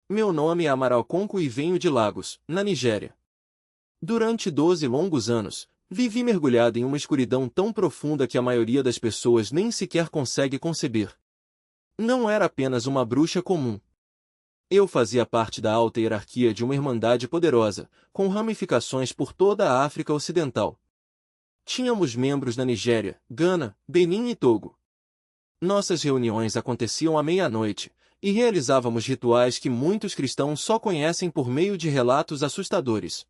Meu nome é Amaral Conco e venho de Lagos, na Nigéria. Durante 12 longos anos, vivi mergulhado em uma escuridão tão profunda que a maioria das pessoas nem sequer consegue conceber. Não era apenas uma bruxa comum. Eu fazia parte da alta hierarquia de uma irmandade poderosa, com ramificações por toda a África Ocidental. Tínhamos membros na Nigéria, Gana, Benin e Togo. Nossas reuniões aconteciam à meia-noite, e realizávamos rituais que muitos cristãos só conhecem por meio de relatos assustadores.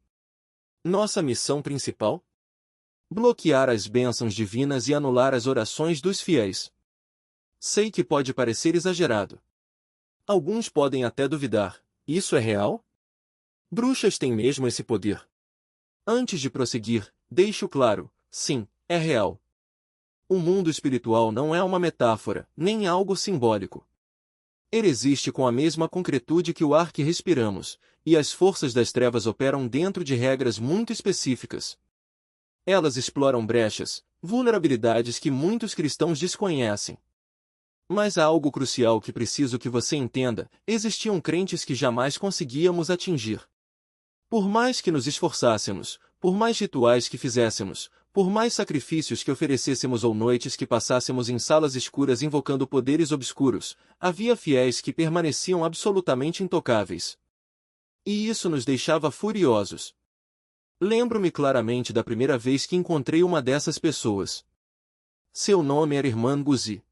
Nossa missão principal? Bloquear as bênçãos divinas e anular as orações dos fiéis. Sei que pode parecer exagerado. Alguns podem até duvidar, isso é real? Bruxas têm mesmo esse poder? Antes de prosseguir, deixo claro, sim, é real. O mundo espiritual não é uma metáfora, nem algo simbólico. Ele existe com a mesma concretude que o ar que respiramos, e as forças das trevas operam dentro de regras muito específicas. Elas exploram brechas, vulnerabilidades que muitos cristãos desconhecem. Mas há algo crucial que preciso que você entenda: existiam crentes que jamais conseguíamos atingir. Por mais que nos esforçássemos, por mais rituais que fizéssemos, por mais sacrifícios que oferecêssemos ou noites que passássemos em salas escuras invocando poderes obscuros, havia fiéis que permaneciam absolutamente intocáveis. E isso nos deixava furiosos. Lembro-me claramente da primeira vez que encontrei uma dessas pessoas. Seu nome era Irmã Nguzi.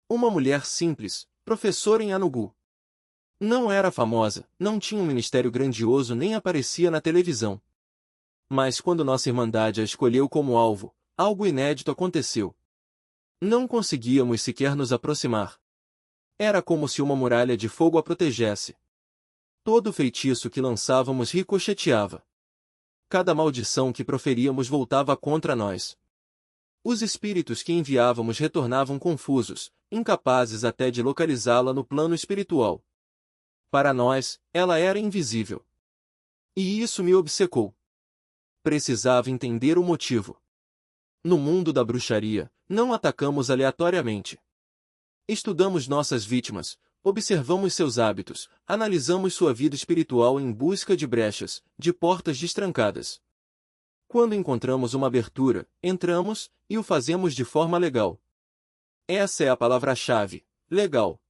Uma mulher simples, professora em Anugu. Não era famosa, não tinha um ministério grandioso nem aparecia na televisão. Mas quando nossa irmandade a escolheu como alvo, algo inédito aconteceu. Não conseguíamos sequer nos aproximar. Era como se uma muralha de fogo a protegesse. Todo feitiço que lançávamos ricocheteava. Cada maldição que proferíamos voltava contra nós. Os espíritos que enviávamos retornavam confusos, incapazes até de localizá-la no plano espiritual. Para nós, ela era invisível. E isso me obcecou. Precisava entender o motivo. No mundo da bruxaria, não atacamos aleatoriamente. Estudamos nossas vítimas, observamos seus hábitos, analisamos sua vida espiritual em busca de brechas, de portas destrancadas. Quando encontramos uma abertura, entramos, e o fazemos de forma legal. Essa é a palavra-chave: legal.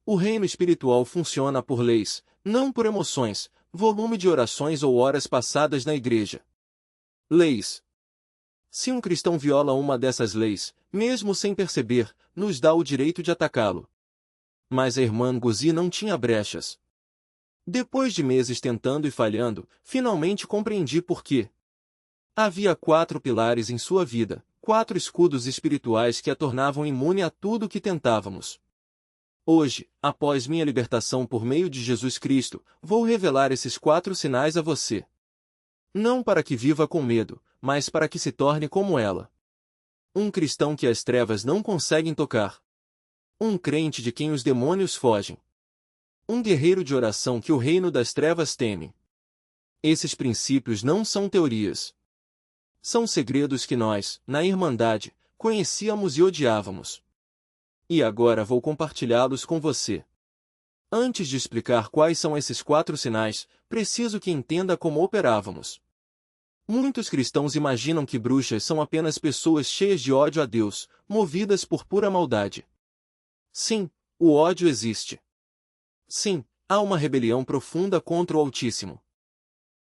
O reino espiritual funciona por leis, não por emoções, volume de orações ou horas passadas na igreja. Leis. Se um cristão viola uma dessas leis, mesmo sem perceber, nos dá o direito de atacá-lo. Mas a irmã Nguzi não tinha brechas. Depois de meses tentando e falhando, finalmente compreendi por quê. Havia 4 pilares em sua vida, 4 escudos espirituais que a tornavam imune a tudo que tentávamos. Hoje, após minha libertação por meio de Jesus Cristo, vou revelar esses 4 sinais a você. Não para que viva com medo, mas para que se torne como ela. Um cristão que as trevas não conseguem tocar. Um crente de quem os demônios fogem. Um guerreiro de oração que o reino das trevas teme. Esses princípios não são teorias. São segredos que nós, na Irmandade, conhecíamos e odiávamos. E agora vou compartilhá-los com você. Antes de explicar quais são esses 4 sinais, preciso que entenda como operávamos. Muitos cristãos imaginam que bruxas são apenas pessoas cheias de ódio a Deus, movidas por pura maldade. Sim, o ódio existe. Sim, há uma rebelião profunda contra o Altíssimo.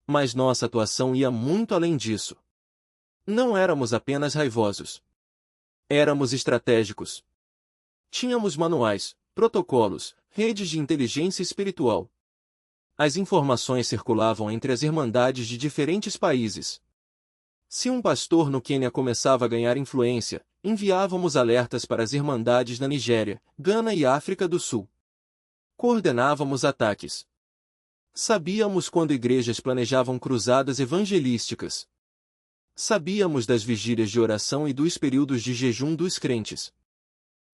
Mas nossa atuação ia muito além disso. Não éramos apenas raivosos. Éramos estratégicos. Tínhamos manuais, protocolos, redes de inteligência espiritual. As informações circulavam entre as irmandades de diferentes países. Se um pastor no Quênia começava a ganhar influência, enviávamos alertas para as irmandades na Nigéria, Gana e África do Sul. Coordenávamos ataques. Sabíamos quando igrejas planejavam cruzadas evangelísticas. Sabíamos das vigílias de oração e dos períodos de jejum dos crentes.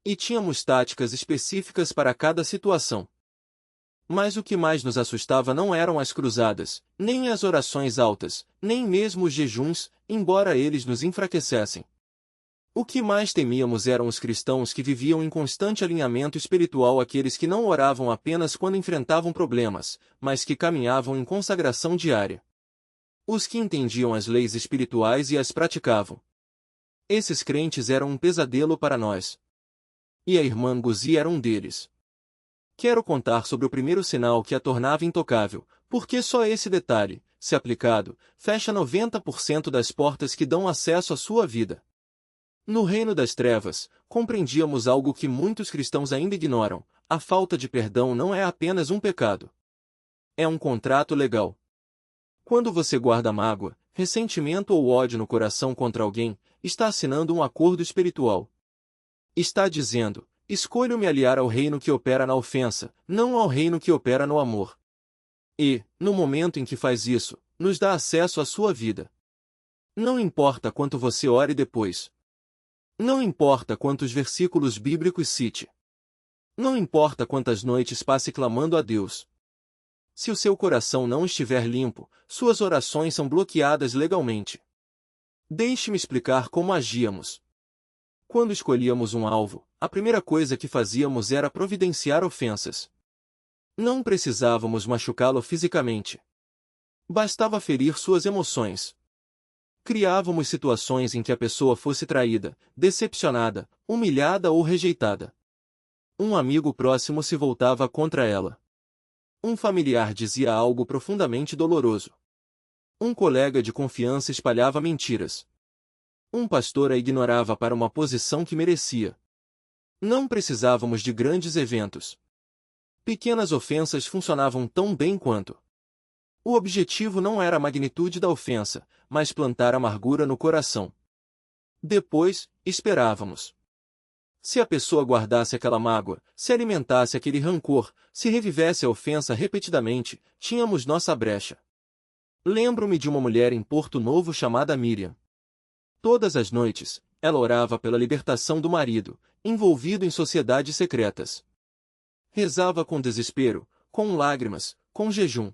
E tínhamos táticas específicas para cada situação. Mas o que mais nos assustava não eram as cruzadas, nem as orações altas, nem mesmo os jejuns, embora eles nos enfraquecessem. O que mais temíamos eram os cristãos que viviam em constante alinhamento espiritual, aqueles que não oravam apenas quando enfrentavam problemas, mas que caminhavam em consagração diária. Os que entendiam as leis espirituais e as praticavam. Esses crentes eram um pesadelo para nós. E a irmã Guzi era um deles. Quero contar sobre o primeiro sinal que a tornava intocável, porque só esse detalhe, se aplicado, fecha 90% das portas que dão acesso à sua vida. No reino das trevas, compreendíamos algo que muitos cristãos ainda ignoram: a falta de perdão não é apenas um pecado. É um contrato legal. Quando você guarda mágoa, ressentimento ou ódio no coração contra alguém, está assinando um acordo espiritual. Está dizendo: escolho me aliar ao reino que opera na ofensa, não ao reino que opera no amor. E, no momento em que faz isso, nos dá acesso à sua vida. Não importa quanto você ore depois. Não importa quantos versículos bíblicos cite. Não importa quantas noites passe clamando a Deus. Se o seu coração não estiver limpo, suas orações são bloqueadas legalmente. Deixe-me explicar como agíamos. Quando escolhíamos um alvo, a primeira coisa que fazíamos era providenciar ofensas. Não precisávamos machucá-lo fisicamente. Bastava ferir suas emoções. Criávamos situações em que a pessoa fosse traída, decepcionada, humilhada ou rejeitada. Um amigo próximo se voltava contra ela. Um familiar dizia algo profundamente doloroso. Um colega de confiança espalhava mentiras. Um pastor a ignorava para uma posição que merecia. Não precisávamos de grandes eventos. Pequenas ofensas funcionavam tão bem quanto. O objetivo não era a magnitude da ofensa, mas plantar amargura no coração. Depois, esperávamos. Se a pessoa guardasse aquela mágoa, se alimentasse aquele rancor, se revivesse a ofensa repetidamente, tínhamos nossa brecha. Lembro-me de uma mulher em Porto Novo chamada Miriam. Todas as noites, ela orava pela libertação do marido, envolvido em sociedades secretas. Rezava com desespero, com lágrimas, com jejum.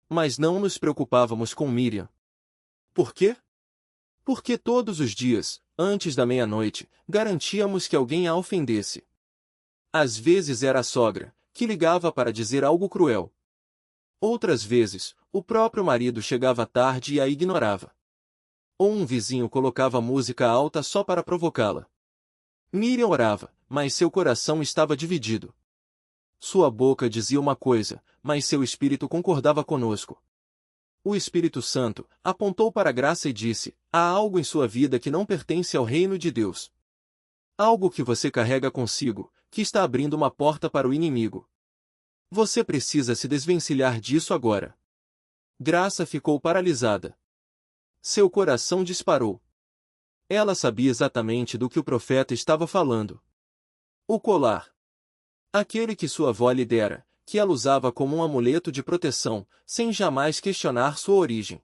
Mas não nos preocupávamos com Miriam. Por quê? Porque todos os dias, antes da meia-noite, garantíamos que alguém a ofendesse. Às vezes era a sogra, que ligava para dizer algo cruel. Outras vezes, o próprio marido chegava tarde e a ignorava. Ou um vizinho colocava música alta só para provocá-la. Miriam orava, mas seu coração estava dividido. Sua boca dizia uma coisa, mas seu espírito concordava conosco. O Espírito Santo apontou para a graça e disse: há algo em sua vida que não pertence ao reino de Deus. Algo que você carrega consigo, que está abrindo uma porta para o inimigo. Você precisa se desvencilhar disso agora. Graça ficou paralisada. Seu coração disparou. Ela sabia exatamente do que o profeta estava falando. O colar. Aquele que sua avó lhe dera, que ela usava como um amuleto de proteção, sem jamais questionar sua origem.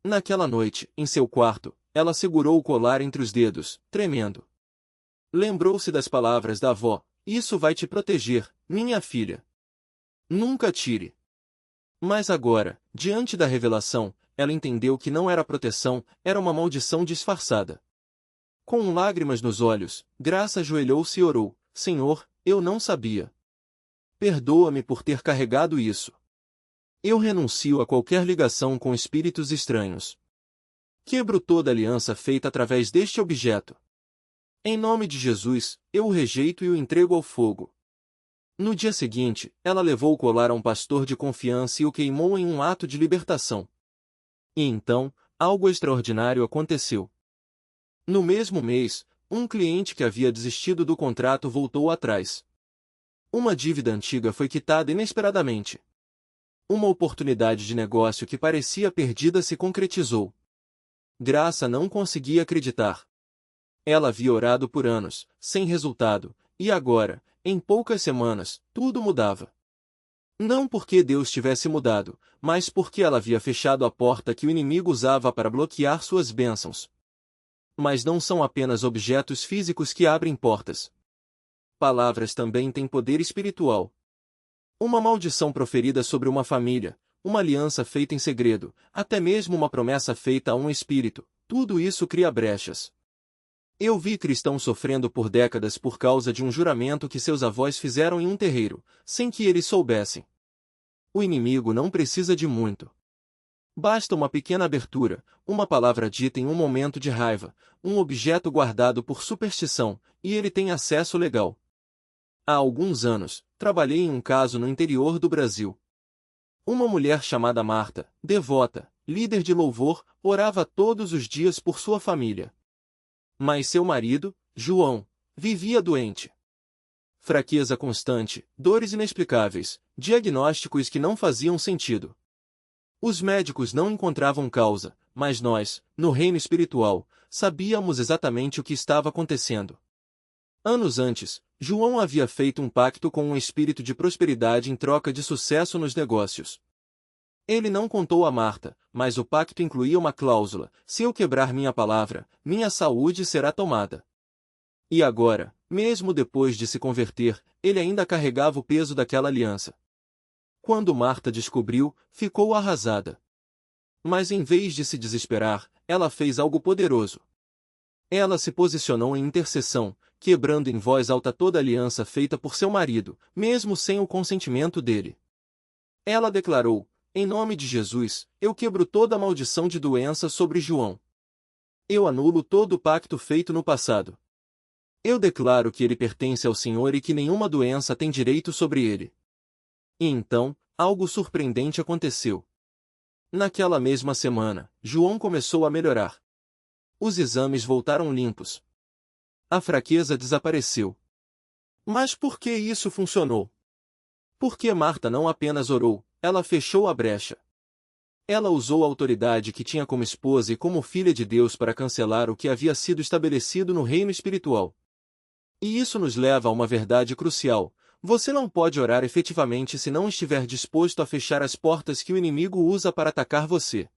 Naquela noite, em seu quarto, ela segurou o colar entre os dedos, tremendo. Lembrou-se das palavras da avó: isso vai te proteger, minha filha. Nunca tire. Mas agora, diante da revelação, ela entendeu que não era proteção, era uma maldição disfarçada. Com lágrimas nos olhos, Graça ajoelhou-se e orou: Senhor, eu não sabia. Perdoa-me por ter carregado isso. Eu renuncio a qualquer ligação com espíritos estranhos. Quebro toda aliança feita através deste objeto. Em nome de Jesus, eu o rejeito e o entrego ao fogo. No dia seguinte, ela levou o colar a um pastor de confiança e o queimou em um ato de libertação. E então, algo extraordinário aconteceu. No mesmo mês, um cliente que havia desistido do contrato voltou atrás. Uma dívida antiga foi quitada inesperadamente. Uma oportunidade de negócio que parecia perdida se concretizou. Graça não conseguia acreditar. Ela havia orado por anos, sem resultado, e agora, em poucas semanas, tudo mudava. Não porque Deus tivesse mudado, mas porque ela havia fechado a porta que o inimigo usava para bloquear suas bênçãos. Mas não são apenas objetos físicos que abrem portas. Palavras também têm poder espiritual. Uma maldição proferida sobre uma família, uma aliança feita em segredo, até mesmo uma promessa feita a um espírito, tudo isso cria brechas. Eu vi cristãos sofrendo por décadas por causa de um juramento que seus avós fizeram em um terreiro, sem que eles soubessem. O inimigo não precisa de muito. Basta uma pequena abertura, uma palavra dita em um momento de raiva, um objeto guardado por superstição, e ele tem acesso legal. Há alguns anos, trabalhei em um caso no interior do Brasil. Uma mulher chamada Marta, devota, líder de louvor, orava todos os dias por sua família. Mas seu marido, João, vivia doente. Fraqueza constante, dores inexplicáveis, diagnósticos que não faziam sentido. Os médicos não encontravam causa, mas nós, no reino espiritual, sabíamos exatamente o que estava acontecendo. Anos antes, João havia feito um pacto com um espírito de prosperidade em troca de sucesso nos negócios. Ele não contou a Marta, mas o pacto incluía uma cláusula: se eu quebrar minha palavra, minha saúde será tomada. E agora, mesmo depois de se converter, ele ainda carregava o peso daquela aliança. Quando Marta descobriu, ficou arrasada. Mas em vez de se desesperar, ela fez algo poderoso. Ela se posicionou em intercessão, quebrando em voz alta toda a aliança feita por seu marido, mesmo sem o consentimento dele. Ela declarou: em nome de Jesus, eu quebro toda a maldição de doença sobre João. Eu anulo todo o pacto feito no passado. Eu declaro que ele pertence ao Senhor e que nenhuma doença tem direito sobre ele. E então, algo surpreendente aconteceu. Naquela mesma semana, João começou a melhorar. Os exames voltaram limpos. A fraqueza desapareceu. Mas por que isso funcionou? Porque Marta não apenas orou, ela fechou a brecha. Ela usou a autoridade que tinha como esposa e como filha de Deus para cancelar o que havia sido estabelecido no reino espiritual. E isso nos leva a uma verdade crucial: você não pode orar efetivamente se não estiver disposto a fechar as portas que o inimigo usa para atacar você.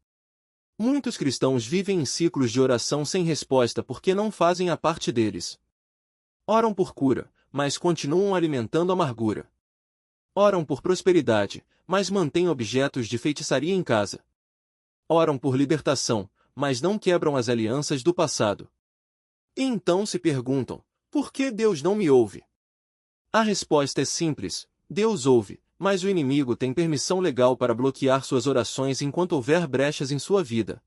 Muitos cristãos vivem em ciclos de oração sem resposta porque não fazem a parte deles. Oram por cura, mas continuam alimentando amargura. Oram por prosperidade, mas mantêm objetos de feitiçaria em casa. Oram por libertação, mas não quebram as alianças do passado. E então se perguntam: por que Deus não me ouve? A resposta é simples: Deus ouve, mas o inimigo tem permissão legal para bloquear suas orações enquanto houver brechas em sua vida.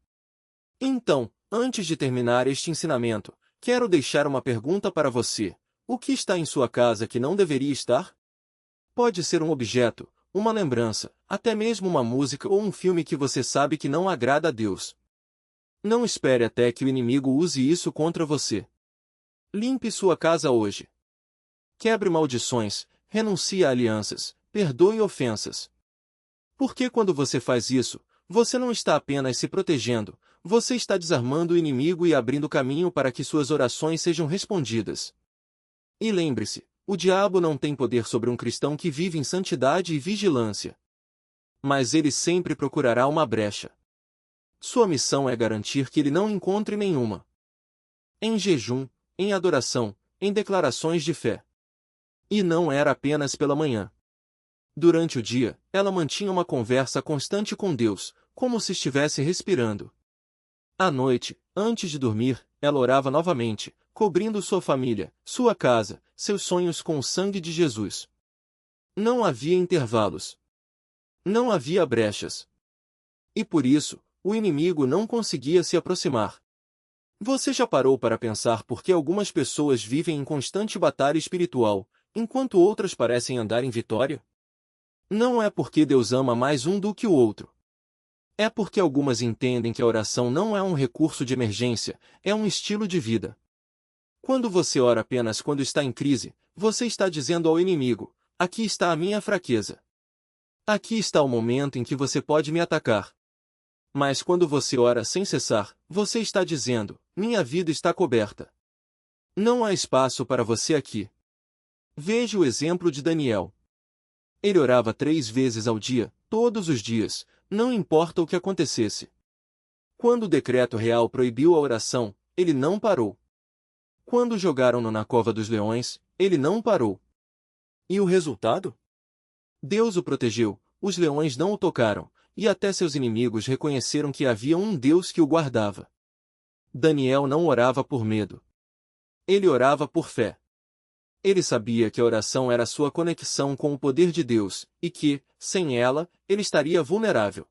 Então, antes de terminar este ensinamento, quero deixar uma pergunta para você: o que está em sua casa que não deveria estar? Pode ser um objeto, uma lembrança, até mesmo uma música ou um filme que você sabe que não agrada a Deus. Não espere até que o inimigo use isso contra você. Limpe sua casa hoje. Quebre maldições, renuncie a alianças, perdoe ofensas. Porque quando você faz isso, você não está apenas se protegendo, você está desarmando o inimigo e abrindo caminho para que suas orações sejam respondidas. E lembre-se, o diabo não tem poder sobre um cristão que vive em santidade e vigilância. Mas ele sempre procurará uma brecha. Sua missão é garantir que ele não encontre nenhuma. Em jejum, em adoração, em declarações de fé. E não era apenas pela manhã. Durante o dia, ela mantinha uma conversa constante com Deus, como se estivesse respirando. À noite, antes de dormir, ela orava novamente, cobrindo sua família, sua casa, seus sonhos com o sangue de Jesus. Não havia intervalos. Não havia brechas. E por isso, o inimigo não conseguia se aproximar. Você já parou para pensar por que algumas pessoas vivem em constante batalha espiritual, enquanto outras parecem andar em vitória? Não é porque Deus ama mais um do que o outro. É porque algumas entendem que a oração não é um recurso de emergência, é um estilo de vida. Quando você ora apenas quando está em crise, você está dizendo ao inimigo: aqui está a minha fraqueza. Aqui está o momento em que você pode me atacar. Mas quando você ora sem cessar, você está dizendo: minha vida está coberta. Não há espaço para você aqui. Veja o exemplo de Daniel. Ele orava 3 vezes ao dia, todos os dias, não importa o que acontecesse. Quando o decreto real proibiu a oração, ele não parou. Quando jogaram-no na cova dos leões, ele não parou. E o resultado? Deus o protegeu, os leões não o tocaram, e até seus inimigos reconheceram que havia um Deus que o guardava. Daniel não orava por medo. Ele orava por fé. Ele sabia que a oração era sua conexão com o poder de Deus, e que, sem ela, ele estaria vulnerável.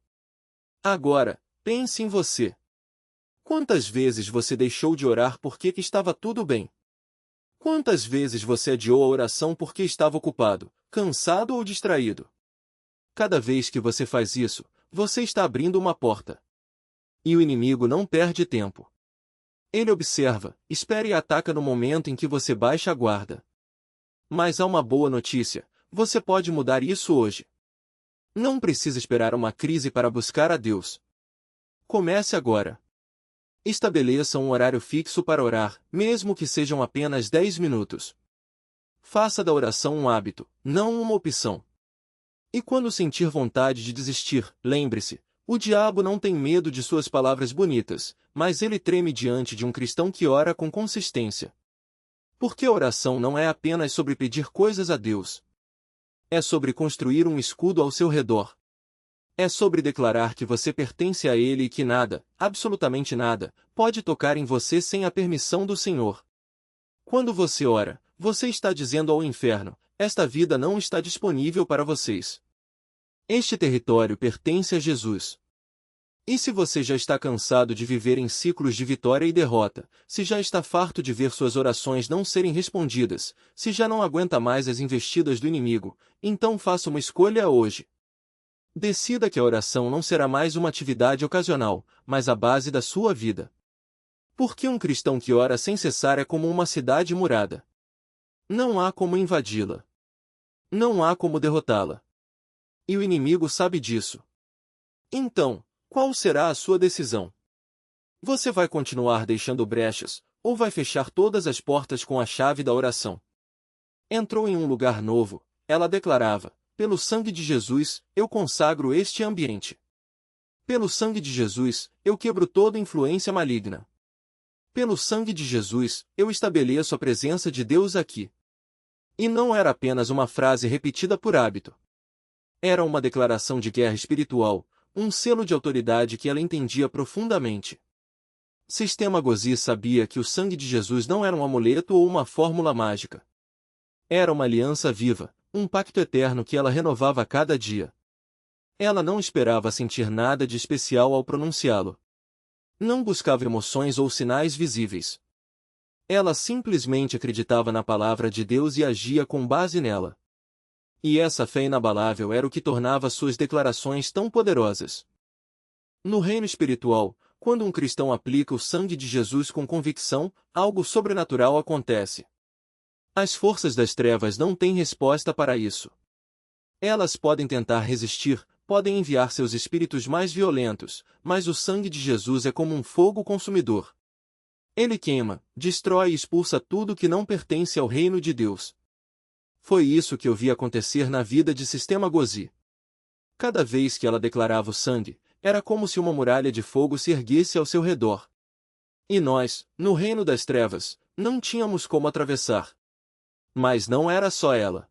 Agora, pense em você. Quantas vezes você deixou de orar porque que estava tudo bem? Quantas vezes você adiou a oração porque estava ocupado, cansado ou distraído? Cada vez que você faz isso, você está abrindo uma porta. E o inimigo não perde tempo. Ele observa, espera e ataca no momento em que você baixa a guarda. Mas há uma boa notícia: você pode mudar isso hoje. Não precisa esperar uma crise para buscar a Deus. Comece agora. Estabeleça um horário fixo para orar, mesmo que sejam apenas 10 minutos. Faça da oração um hábito, não uma opção. E quando sentir vontade de desistir, lembre-se, o diabo não tem medo de suas palavras bonitas, mas ele treme diante de um cristão que ora com consistência. Porque a oração não é apenas sobre pedir coisas a Deus. É sobre construir um escudo ao seu redor. É sobre declarar que você pertence a Ele e que nada, absolutamente nada, pode tocar em você sem a permissão do Senhor. Quando você ora, você está dizendo ao inferno: esta vida não está disponível para vocês. Este território pertence a Jesus. E se você já está cansado de viver em ciclos de vitória e derrota, se já está farto de ver suas orações não serem respondidas, se já não aguenta mais as investidas do inimigo, então faça uma escolha hoje. Decida que a oração não será mais uma atividade ocasional, mas a base da sua vida. Porque um cristão que ora sem cessar é como uma cidade murada. Não há como invadi-la. Não há como derrotá-la. E o inimigo sabe disso. Então, qual será a sua decisão? Você vai continuar deixando brechas, ou vai fechar todas as portas com a chave da oração? Entrou em um lugar novo, ela declarava: pelo sangue de Jesus, eu consagro este ambiente. Pelo sangue de Jesus, eu quebro toda influência maligna. Pelo sangue de Jesus, eu estabeleço a presença de Deus aqui. E não era apenas uma frase repetida por hábito. Era uma declaração de guerra espiritual, um selo de autoridade que ela entendia profundamente. Sistema Gozzi sabia que o sangue de Jesus não era um amuleto ou uma fórmula mágica. Era uma aliança viva, um pacto eterno que ela renovava a cada dia. Ela não esperava sentir nada de especial ao pronunciá-lo. Não buscava emoções ou sinais visíveis. Ela simplesmente acreditava na palavra de Deus e agia com base nela. E essa fé inabalável era o que tornava suas declarações tão poderosas. No reino espiritual, quando um cristão aplica o sangue de Jesus com convicção, algo sobrenatural acontece. As forças das trevas não têm resposta para isso. Elas podem tentar resistir, podem enviar seus espíritos mais violentos, mas o sangue de Jesus é como um fogo consumidor. Ele queima, destrói e expulsa tudo que não pertence ao reino de Deus. Foi isso que eu vi acontecer na vida de Sistema Gozzi. Cada vez que ela declarava o sangue, era como se uma muralha de fogo se erguesse ao seu redor. E nós, no reino das trevas, não tínhamos como atravessar. Mas não era só ela.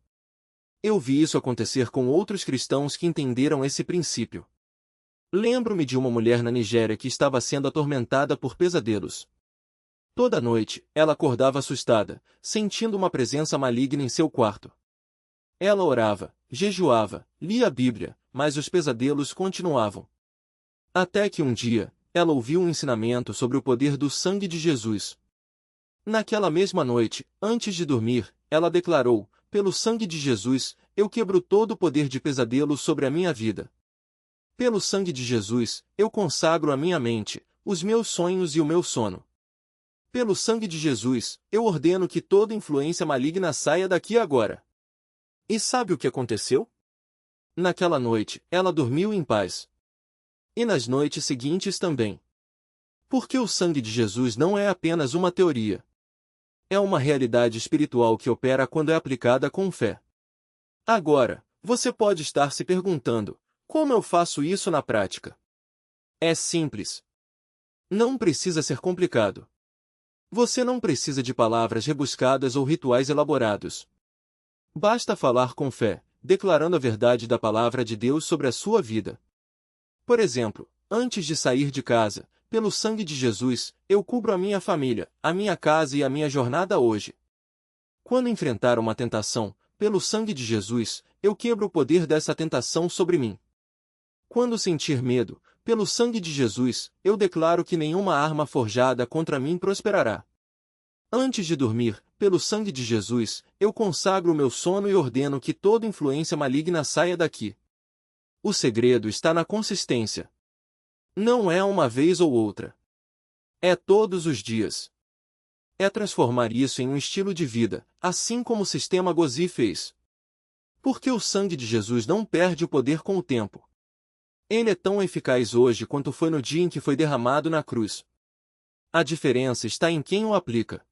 Eu vi isso acontecer com outros cristãos que entenderam esse princípio. Lembro-me de uma mulher na Nigéria que estava sendo atormentada por pesadelos. Toda noite, ela acordava assustada, sentindo uma presença maligna em seu quarto. Ela orava, jejuava, lia a Bíblia, mas os pesadelos continuavam. Até que um dia, ela ouviu um ensinamento sobre o poder do sangue de Jesus. Naquela mesma noite, antes de dormir, ela declarou: pelo sangue de Jesus, eu quebro todo o poder de pesadelo sobre a minha vida. Pelo sangue de Jesus, eu consagro a minha mente, os meus sonhos e o meu sono. Pelo sangue de Jesus, eu ordeno que toda influência maligna saia daqui agora. E sabe o que aconteceu? Naquela noite, ela dormiu em paz. E nas noites seguintes também. Porque o sangue de Jesus não é apenas uma teoria. É uma realidade espiritual que opera quando é aplicada com fé. Agora, você pode estar se perguntando: como eu faço isso na prática? É simples. Não precisa ser complicado. Você não precisa de palavras rebuscadas ou rituais elaborados. Basta falar com fé, declarando a verdade da palavra de Deus sobre a sua vida. Por exemplo, antes de sair de casa, pelo sangue de Jesus, eu cubro a minha família, a minha casa e a minha jornada hoje. Quando enfrentar uma tentação, pelo sangue de Jesus, eu quebro o poder dessa tentação sobre mim. Quando sentir medo, pelo sangue de Jesus, eu declaro que nenhuma arma forjada contra mim prosperará. Antes de dormir, pelo sangue de Jesus, eu consagro o meu sono e ordeno que toda influência maligna saia daqui. O segredo está na consistência. Não é uma vez ou outra. É todos os dias. É transformar isso em um estilo de vida, assim como o sistema Gozzi fez. Porque o sangue de Jesus não perde o poder com o tempo. Ele é tão eficaz hoje quanto foi no dia em que foi derramado na cruz. A diferença está em quem o aplica.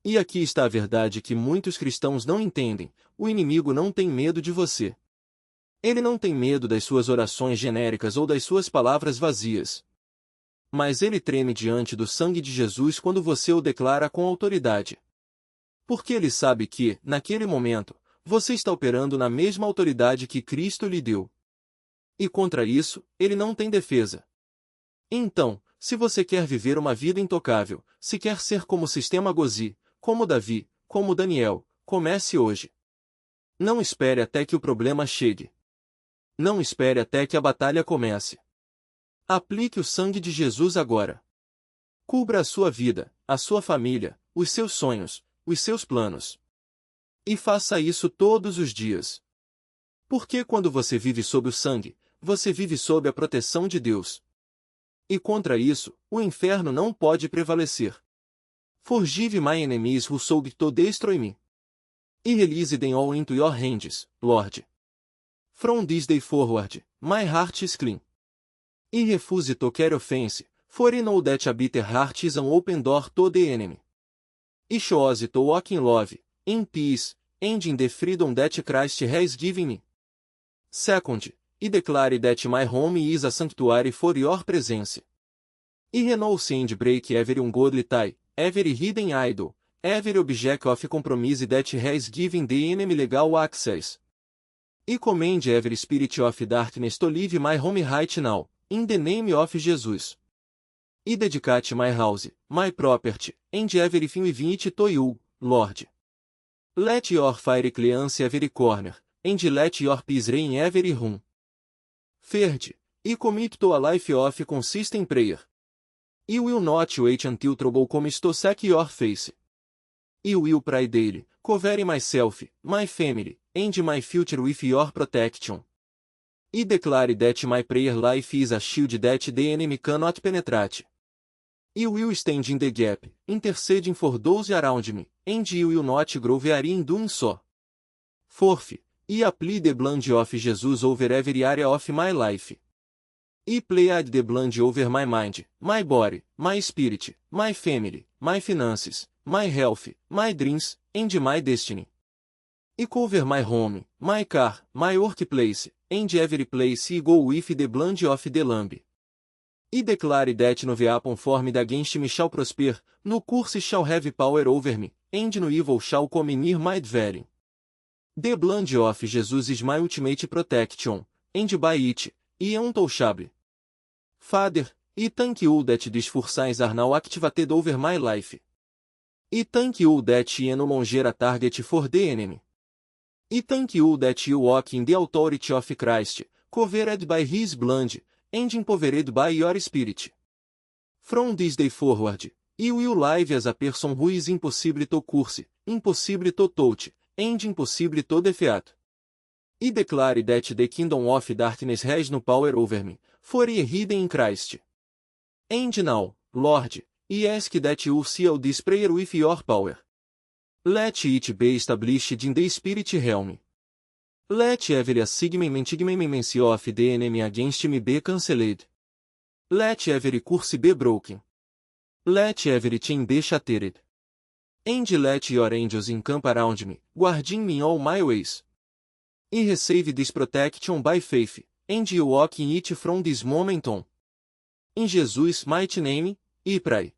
E aqui está a verdade que muitos cristãos não entendem: o inimigo não tem medo de você. Ele não tem medo das suas orações genéricas ou das suas palavras vazias. Mas ele treme diante do sangue de Jesus quando você o declara com autoridade. Porque ele sabe que, naquele momento, você está operando na mesma autoridade que Cristo lhe deu. E contra isso, ele não tem defesa. Então, se você quer viver uma vida intocável, se quer ser como o sistema Gozzi, como Davi, como Daniel, comece hoje. Não espere até que o problema chegue. Não espere até que a batalha comece. Aplique o sangue de Jesus agora. Cubra a sua vida, a sua família, os seus sonhos, os seus planos. E faça isso todos os dias. Porque quando você vive sob o sangue, você vive sob a proteção de Deus. E contra isso, o inferno não pode prevalecer. Forgive my enemies who sought to destroy me. E release them all into your hands, Lord. From this day forward, my heart is clean. E refuse to carry offense, for I know that a bitter heart is an open door to the enemy. E choose to walk in love, in peace, and in the freedom that Christ has given me. Second, e declare that my home is a sanctuary for your presence. E renounce and break every ungodly tie, every hidden idol, every object of compromise that has given the enemy legal access. E command every spirit of darkness to leave my home right now, in the name of Jesus. E dedicate my house, my property, and everything within it to you, Lord. Let your fire cleanse every corner, and let your peace reign in every room. Third, e commit to a life of consistent prayer. You will not wait until trouble comes to seek your face. You will pray daily, covering myself, my family, and my future with your protection. E declare that my prayer life is a shield that the enemy cannot penetrate. You will stand in the gap, interceding for those around me, and you will not grow weary in doing so. Fourth, e apply the blood of Jesus over every area of my life. E plead the blood over my mind, my body, my spirit, my family, my finances, my health, my dreams, and my destiny. E cover my home, my car, my workplace, and every place e go with the blood of the Lamb. E declare that no weapon formed against me shall prosper, no curse shall have power over me, and no evil shall come near my dwelling. The blood of Jesus is my ultimate protection, and by it, I am untouchable. Father, I thank you that these forces are now activated over my life. I thank you that I am no longer a target for the enemy. I thank you that you walk in the authority of Christ, covered by his blood, and empowered by your spirit. From this day forward, you will live as a person who is impossible to curse, impossible to touch, and impossible to defeat. E declare that the kingdom of darkness has no power over me, for I am hidden in Christ. And now, Lord, I ask that you seal this prayer with your power. Let it be established in the spirit realm. Let every assignment of the enemy against me be cancelled. Let every curse be broken. Let every chain be shattered. And let your angels encamp around me, guarding me in all my ways. E receive this protection by faith, and you walk in it from this moment on. In Jesus' mighty name, I pray.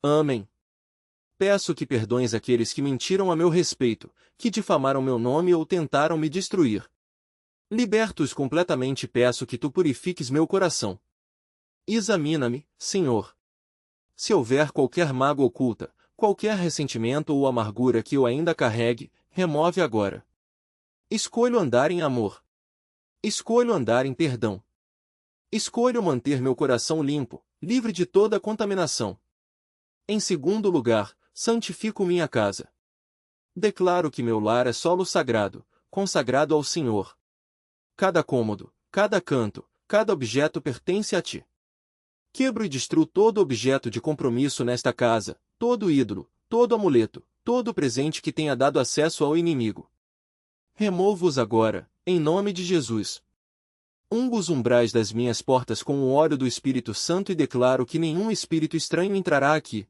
Amém. Peço que perdoes aqueles que mentiram a meu respeito, que difamaram meu nome ou tentaram me destruir. Liberto-os completamente e peço que tu purifiques meu coração. Examina-me, Senhor. Se houver qualquer mágoa oculta, qualquer ressentimento ou amargura que eu ainda carregue, remove agora. Escolho andar em amor. Escolho andar em perdão. Escolho manter meu coração limpo, livre de toda contaminação. Em segundo lugar, santifico minha casa. Declaro que meu lar é solo sagrado, consagrado ao Senhor. Cada cômodo, cada canto, cada objeto pertence a Ti. Quebro e destruo todo objeto de compromisso nesta casa, todo ídolo, todo amuleto, todo presente que tenha dado acesso ao inimigo. Removo-os agora, em nome de Jesus. Ungo os umbrais das minhas portas com o óleo do Espírito Santo e declaro que nenhum espírito estranho entrará aqui.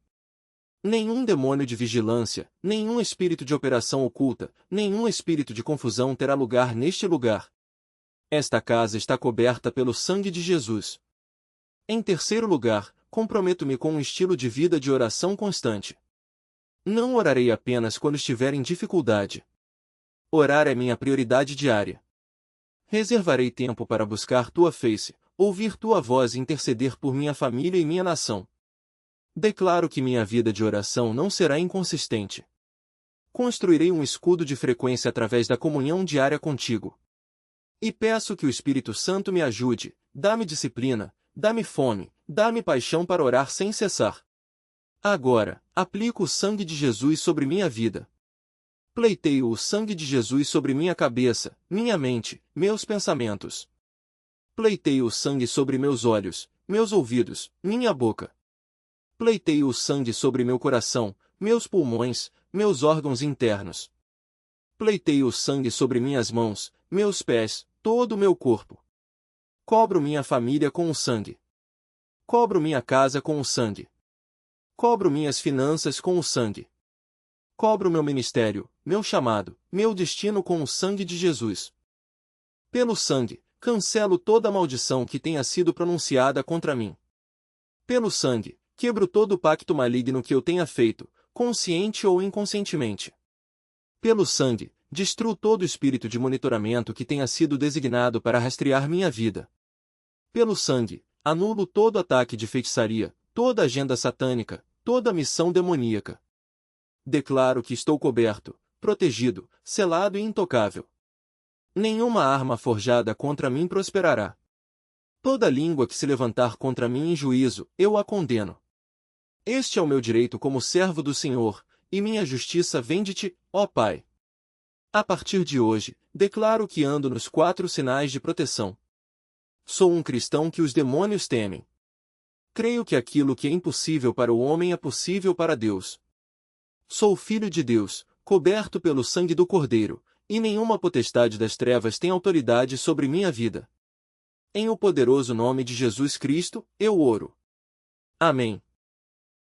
Nenhum demônio de vigilância, nenhum espírito de operação oculta, nenhum espírito de confusão terá lugar neste lugar. Esta casa está coberta pelo sangue de Jesus. Em terceiro lugar, comprometo-me com um estilo de vida de oração constante. Não orarei apenas quando estiver em dificuldade. Orar é minha prioridade diária. Reservarei tempo para buscar Tua face, ouvir Tua voz e interceder por minha família e minha nação. Declaro que minha vida de oração não será inconsistente. Construirei um escudo de frequência através da comunhão diária contigo. E peço que o Espírito Santo me ajude, dá-me disciplina, dá-me fome, dá-me paixão para orar sem cessar. Agora, aplico o sangue de Jesus sobre minha vida. Pleiteio o sangue de Jesus sobre minha cabeça, minha mente, meus pensamentos. Pleiteio o sangue sobre meus olhos, meus ouvidos, minha boca. Pleiteio o sangue sobre meu coração, meus pulmões, meus órgãos internos. Pleiteio o sangue sobre minhas mãos, meus pés, todo o meu corpo. Cobro minha família com o sangue. Cobro minha casa com o sangue. Cobro minhas finanças com o sangue. Cobro meu ministério, meu chamado, meu destino com o sangue de Jesus. Pelo sangue, cancelo toda maldição que tenha sido pronunciada contra mim. Pelo sangue, quebro todo pacto maligno que eu tenha feito, consciente ou inconscientemente. Pelo sangue, destruo todo espírito de monitoramento que tenha sido designado para rastrear minha vida. Pelo sangue, anulo todo ataque de feitiçaria, toda agenda satânica, toda missão demoníaca. Declaro que estou coberto, protegido, selado e intocável. Nenhuma arma forjada contra mim prosperará. Toda língua que se levantar contra mim em juízo, eu a condeno. Este é o meu direito como servo do Senhor, e minha justiça vem de Ti, ó Pai. A partir de hoje, declaro que ando nos 4 sinais de proteção. Sou um cristão que os demônios temem. Creio que aquilo que é impossível para o homem é possível para Deus. Sou filho de Deus, coberto pelo sangue do Cordeiro, e nenhuma potestade das trevas tem autoridade sobre minha vida. Em o poderoso nome de Jesus Cristo, eu oro. Amém.